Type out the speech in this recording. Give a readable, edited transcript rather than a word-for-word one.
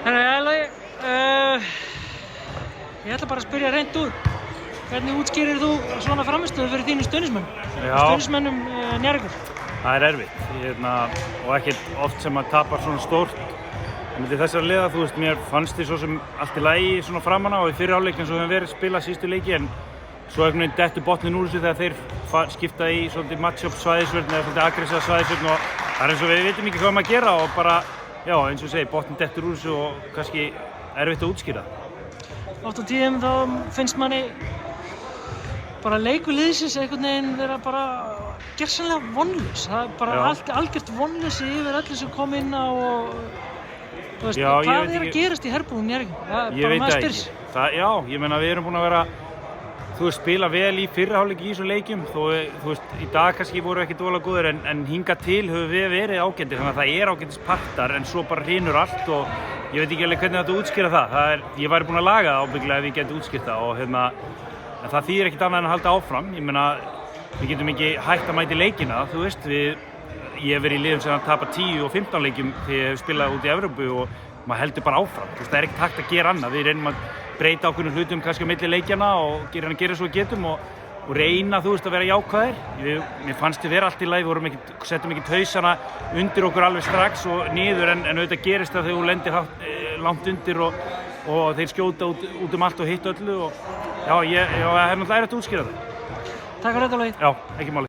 Logi, ég ætla bara að spyrja hreint út. Hvernig útskýrir þú svona frammistöðu fyrir þínum stuðningsmönnum? Stuðningsmönnum Njarðvíkur? Það erfitt, og ekkert oft sem að tapar svona stórt. En til þessara liða, þú veist, mér fannst því svo sem allt í lagi svona framan á í fyrri hálfleik eins og við höfum verið að spila síðustu leiki, en svo einhvern veginn dettur botninn úr þessu þegar þeir skipta í svolítið match-up svæðisvörn eða svolítið aggressiva svæðisvörn og það er eins og við vitum ekki hvað við erum að gera og bara, já, eins og ég segi, botninn dettur úr þessu og kannski erfitt að útskýra. Oft á tíðum þá finnst manni bara leikur liðsins einhvern veginn vera bara gersamlega vonlaus. Það er bara algjört vonleysi yfir öllu sem kom inn á og þú veist, hvað er að gerast í herbúðum Njarðvíkur? Ég veit það ekki. Já, ég meina við erum búin að vera, þú veist, spila vel í fyrri hálfleik í þessum leikjum. Þú veist, í dag kannski voru ekki dóla góðir en hingað til höfum við verið ágætir, þannig að það er ágætis partar en svo bara hrynur allt og ég veit ekki alveg hvernig þetta útskýra það. Ég væri búin að laga það ábyggilega ef ég geti útskýrt það og en það þýðir ekkert annað en að halda áfram. Ég meina, við getum ekki hægt að mæta í leikina, þú veist, ég hef verið í liðum sem að tapa 10 og 15 leikjum þegar ég hef spilað út í Evrópu og maður heldur bara áfram. Þú veist, það er ekkert hægt að gera annað. Við reynum að breyta ákveðnum hlutum kannski á milli leikjanna og gera svo við getum og reyna, þú veist, að vera jákvæðir. Mér fannst þið vera allt í lagi, við settum ekki hausana undir okkur alveg strax og niður en auðvitað gerist það þegar þú lendir langt undir og þeir skjóta út allt og hitt öllu og já, það er náttúrulega erfitt að útskýra það. Takk fyrir þetta, Logi. Já, ekki máli.